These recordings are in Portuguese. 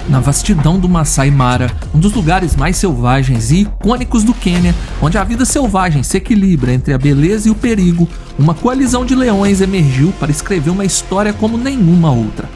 Na vastidão do Masai Mara, um dos lugares mais selvagens e icônicos do Quênia, onde a vida selvagem se equilibra entre a beleza e o perigo, uma coalizão de leões emergiu para escrever uma história como nenhuma outra.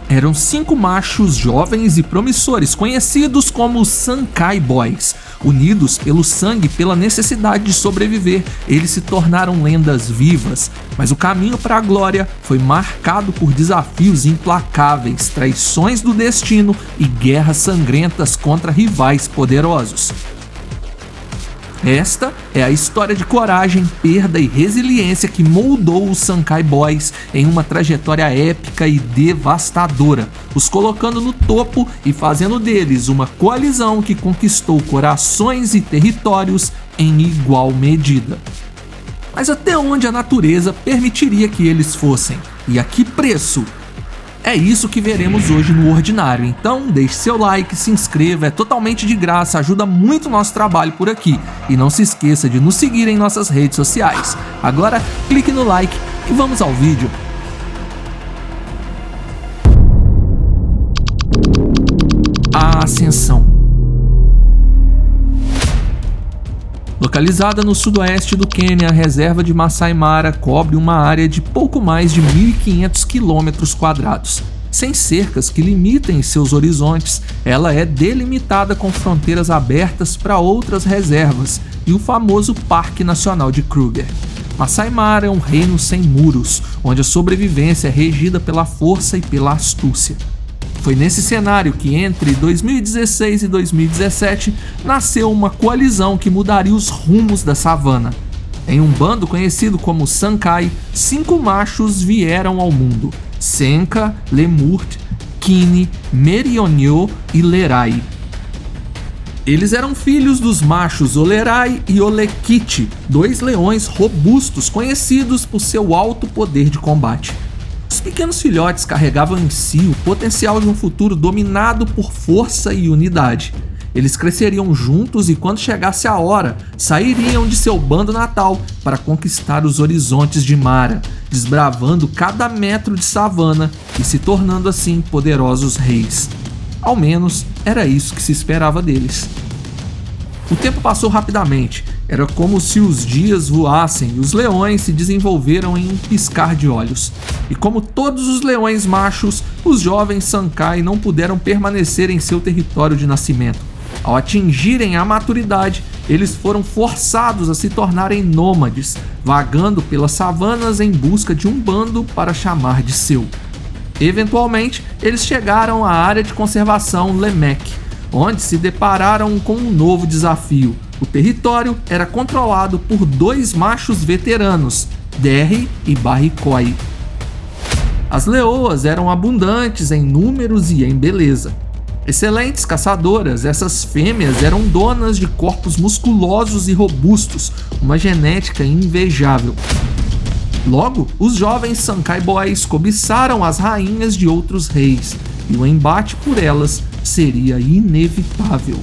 Eram 5 machos jovens e promissores, conhecidos como Sankai Boys. Unidos pelo sangue e pela necessidade de sobreviver, eles se tornaram lendas vivas. Mas o caminho para a glória foi marcado por desafios implacáveis, traições do destino e guerras sangrentas contra rivais poderosos. Esta é a história de coragem, perda e resiliência que moldou os Sankai Boys em uma trajetória épica e devastadora, os colocando no topo e fazendo deles uma coalizão que conquistou corações e territórios em igual medida. Mas até onde a natureza permitiria que eles fossem? E a que preço? É isso que veremos hoje no Ordinário, então deixe seu like, se inscreva, é totalmente de graça, ajuda muito o nosso trabalho por aqui. E não se esqueça de nos seguir em nossas redes sociais. Agora clique no like e vamos ao vídeo. A Ascensão. Localizada no sudoeste do Quênia, a reserva de Masai Mara cobre uma área de pouco mais de 1.500 km². Sem cercas que limitem seus horizontes, ela é delimitada com fronteiras abertas para outras reservas e o famoso Parque Nacional de Kruger. Masai Mara é um reino sem muros, onde a sobrevivência é regida pela força e pela astúcia. Foi nesse cenário que, entre 2016 e 2017, nasceu uma coalizão que mudaria os rumos da savana. Em um bando conhecido como Sankai, 5 machos vieram ao mundo: Senka, Lemurt, Kini, Merionio e Lerai. Eles eram filhos dos machos Olerai e Olekite, 2 leões robustos conhecidos por seu alto poder de combate. Os pequenos filhotes carregavam em si o potencial de um futuro dominado por força e unidade. Eles cresceriam juntos e, quando chegasse a hora, sairiam de seu bando natal para conquistar os horizontes de Mara, desbravando cada metro de savana e se tornando assim poderosos reis. Ao menos era isso que se esperava deles. O tempo passou rapidamente, era como se os dias voassem e os leões se desenvolveram em um piscar de olhos. E como todos os leões machos, os jovens Sankai não puderam permanecer em seu território de nascimento. Ao atingirem a maturidade, eles foram forçados a se tornarem nômades, vagando pelas savanas em busca de um bando para chamar de seu. Eventualmente, eles chegaram à área de conservação Lemek, onde se depararam com um novo desafio. O território era controlado por 2 machos veteranos, Derry e Barricoi. As leoas eram abundantes em números e em beleza. Excelentes caçadoras, essas fêmeas eram donas de corpos musculosos e robustos, uma genética invejável. Logo, os jovens Sankai Boys cobiçaram as rainhas de outros reis, e o embate por elas seria inevitável.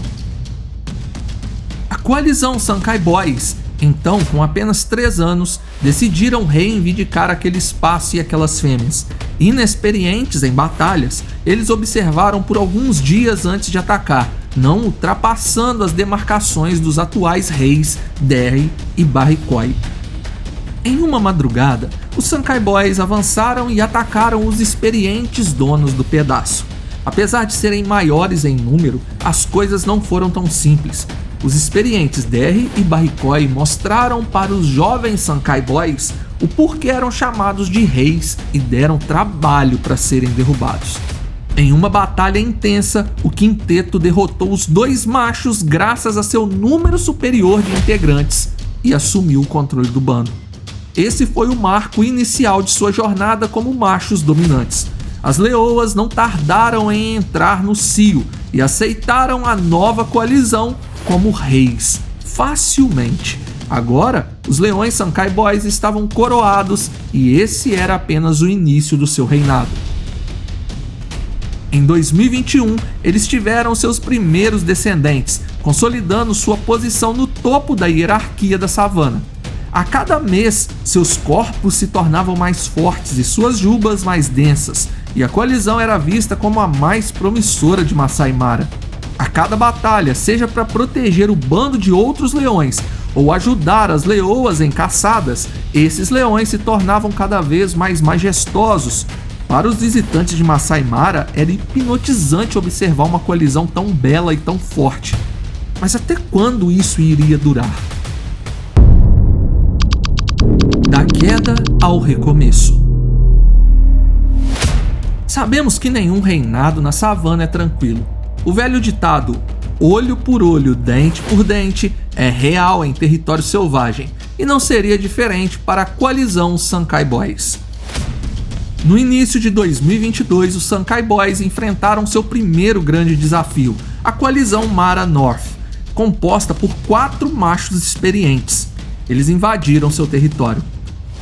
A coalizão Sankai Boys, então com apenas 3 anos, decidiram reivindicar aquele espaço e aquelas fêmeas. Inexperientes em batalhas, eles observaram por alguns dias antes de atacar, não ultrapassando as demarcações dos atuais reis Derry e Barricoi. Em uma madrugada, os Sankai Boys avançaram e atacaram os experientes donos do pedaço. Apesar de serem maiores em número, as coisas não foram tão simples. Os experientes Derry e Barricoi mostraram para os jovens Sankai Boys o porquê eram chamados de reis e deram trabalho para serem derrubados. Em uma batalha intensa, o quinteto derrotou os 2 machos graças a seu número superior de integrantes e assumiu o controle do bando. Esse foi o marco inicial de sua jornada como machos dominantes. As leoas não tardaram em entrar no cio e aceitaram a nova coalizão como reis, facilmente. Agora, os leões Sankai Boys estavam coroados e esse era apenas o início do seu reinado. Em 2021, eles tiveram seus primeiros descendentes, consolidando sua posição no topo da hierarquia da savana. A cada mês, seus corpos se tornavam mais fortes e suas jubas mais densas, e a coalizão era vista como a mais promissora de Masai Mara. A cada batalha, seja para proteger o bando de outros leões ou ajudar as leoas em caçadas, esses leões se tornavam cada vez mais majestosos. Para os visitantes de Masai Mara, era hipnotizante observar uma coalizão tão bela e tão forte. Mas até quando isso iria durar? Da queda ao recomeço. Sabemos que nenhum reinado na savana é tranquilo. O velho ditado olho por olho, dente por dente é real em território selvagem e não seria diferente para a coalizão Sankei Boys. No início de 2022, os Sankei Boys enfrentaram seu primeiro grande desafio, a coalizão Mara North, composta por 4 machos experientes. Eles invadiram seu território.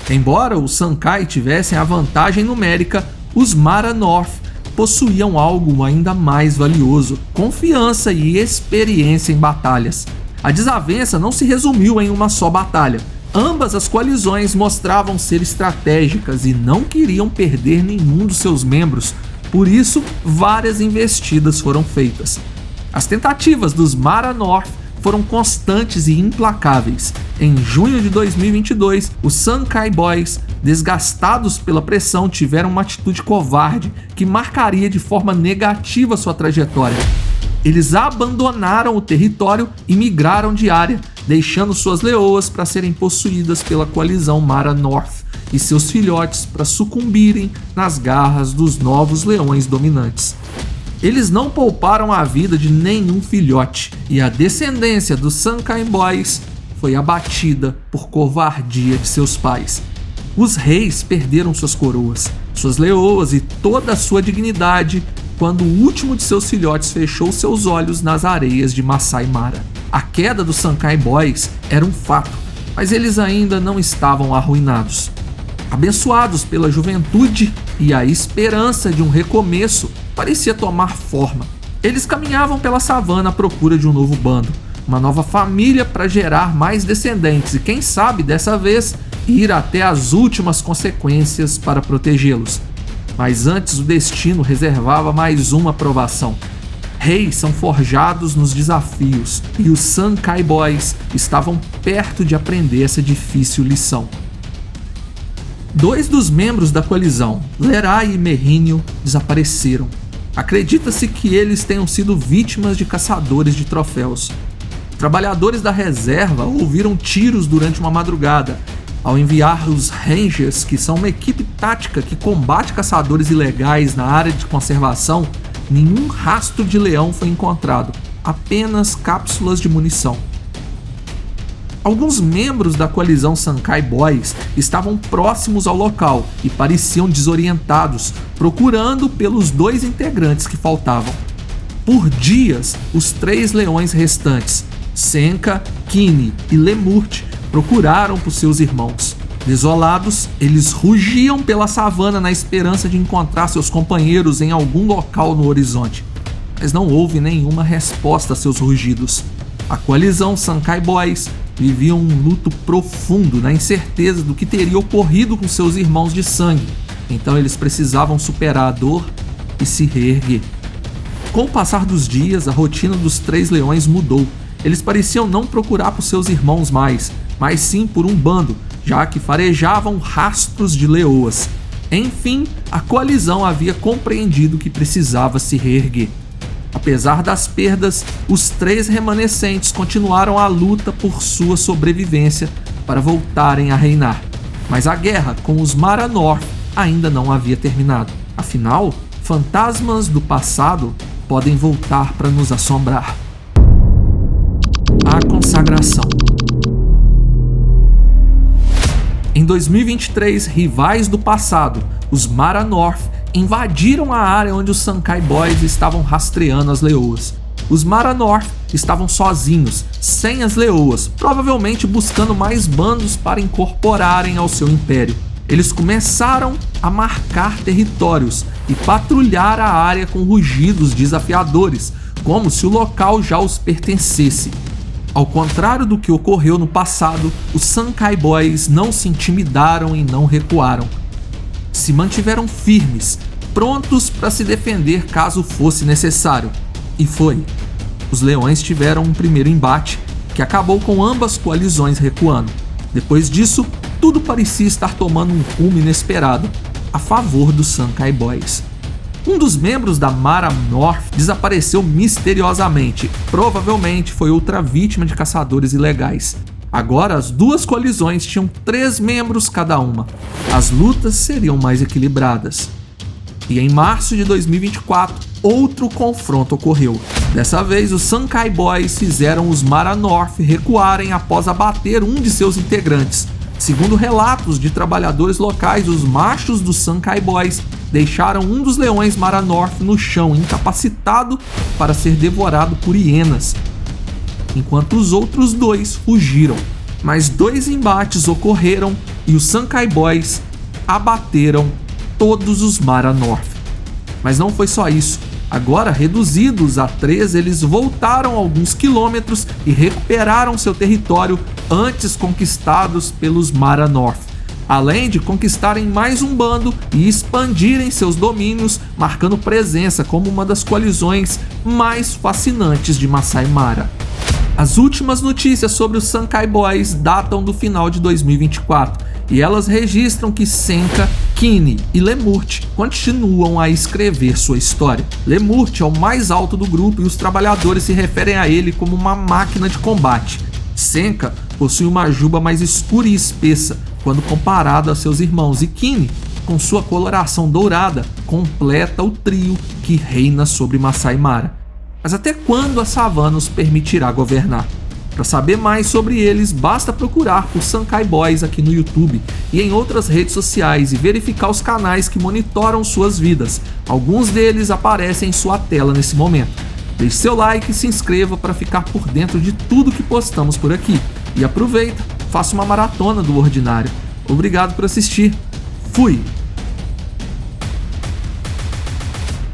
Embora os Sankei tivessem a vantagem numérica, os Mara North possuíam algo ainda mais valioso: confiança e experiência em batalhas. A desavença não se resumiu em uma só batalha. Ambas as coalizões mostravam ser estratégicas e não queriam perder nenhum dos seus membros, por isso várias investidas foram feitas. As tentativas dos Mara North foram constantes e implacáveis. Em junho de 2022, os Sankei Boys, desgastados pela pressão, tiveram uma atitude covarde que marcaria de forma negativa sua trajetória. Eles abandonaram o território e migraram de área, deixando suas leoas para serem possuídas pela coalizão Mara North e seus filhotes para sucumbirem nas garras dos novos leões dominantes. Eles não pouparam a vida de nenhum filhote, e a descendência dos Sankei Boys foi abatida por covardia de seus pais. Os reis perderam suas coroas, suas leoas e toda a sua dignidade quando o último de seus filhotes fechou seus olhos nas areias de Masai Mara. A queda dos Sankei Boys era um fato, mas eles ainda não estavam arruinados. Abençoados pela juventude e a esperança de um recomeço, parecia tomar forma. Eles caminhavam pela savana à procura de um novo bando, uma nova família para gerar mais descendentes e, quem sabe, dessa vez, ir até as últimas consequências para protegê-los. Mas antes, o destino reservava mais uma provação. Reis são forjados nos desafios, e os Sankei Boys estavam perto de aprender essa difícil lição. 2 dos membros da coalizão, Lerai e Merrinho, desapareceram. Acredita-se que eles tenham sido vítimas de caçadores de troféus. Trabalhadores da reserva ouviram tiros durante uma madrugada. Ao enviar os Rangers, que são uma equipe tática que combate caçadores ilegais na área de conservação, nenhum rastro de leão foi encontrado, apenas cápsulas de munição. Alguns membros da coalizão Sankei Boys estavam próximos ao local e pareciam desorientados, procurando pelos 2 integrantes que faltavam. Por dias, os 3 leões restantes, Senka, Kini e Lemurt, procuraram por seus irmãos. Desolados, eles rugiam pela savana na esperança de encontrar seus companheiros em algum local no horizonte. Mas não houve nenhuma resposta a seus rugidos. A coalizão Sankei Boys vivia um luto profundo na incerteza do que teria ocorrido com seus irmãos de sangue. Então eles precisavam superar a dor e se reerguer. Com o passar dos dias, a rotina dos 3 leões mudou. Eles pareciam não procurar por seus irmãos mais, mas sim por um bando, já que farejavam rastros de leoas. Enfim, a coalizão havia compreendido que precisava se reerguer. Apesar das perdas, os 3 remanescentes continuaram a luta por sua sobrevivência para voltarem a reinar. Mas a guerra com os Mara North ainda não havia terminado. Afinal, fantasmas do passado podem voltar para nos assombrar. A consagração. Em 2023, rivais do passado, os Mara North, invadiram a área onde os Sankei Boys estavam rastreando as leoas. Os Mara North estavam sozinhos, sem as leoas, provavelmente buscando mais bandos para incorporarem ao seu império. Eles começaram a marcar territórios e patrulhar a área com rugidos desafiadores, como se o local já os pertencesse. Ao contrário do que ocorreu no passado, os Sankei Boys não se intimidaram e não recuaram. Se mantiveram firmes, prontos para se defender caso fosse necessário. E foi. Os leões tiveram um primeiro embate, que acabou com ambas coalizões recuando. Depois disso, tudo parecia estar tomando um rumo inesperado, a favor dos Sankei Boys. Um dos membros da Mara North desapareceu misteriosamente. Provavelmente foi outra vítima de caçadores ilegais. Agora, as duas coalizões tinham 3 membros cada uma. As lutas seriam mais equilibradas. E em março de 2024, outro confronto ocorreu. Dessa vez, os Sankei Boys fizeram os Mara North recuarem após abater um de seus integrantes. Segundo relatos de trabalhadores locais, os machos dos Sankei Boys deixaram um dos leões Mara North no chão, incapacitado para ser devorado por hienas, enquanto os outros 2 fugiram. Mais 2 embates ocorreram e os Sankei Boys abateram todos os Mara North. Mas não foi só isso. Agora, reduzidos a 3, eles voltaram alguns quilômetros e recuperaram seu território antes conquistados pelos Mara North, além de conquistarem mais um bando e expandirem seus domínios, marcando presença como uma das coalizões mais fascinantes de Masai Mara. As últimas notícias sobre os Sankei Boys datam do final de 2024 e elas registram que Senka, Kine e Lemurt continuam a escrever sua história. Lemurt é o mais alto do grupo e os trabalhadores se referem a ele como uma máquina de combate. Senka possui uma juba mais escura e espessa quando comparado a seus irmãos, e Kine, com sua coloração dourada, completa o trio que reina sobre Masai Mara. Mas até quando a savana os permitirá governar? Para saber mais sobre eles, basta procurar por Sankei Boys aqui no YouTube e em outras redes sociais e verificar os canais que monitoram suas vidas. Alguns deles aparecem em sua tela nesse momento. Deixe seu like e se inscreva para ficar por dentro de tudo que postamos por aqui. E aproveita, faça uma maratona do Ordinário. Obrigado por assistir. Fui!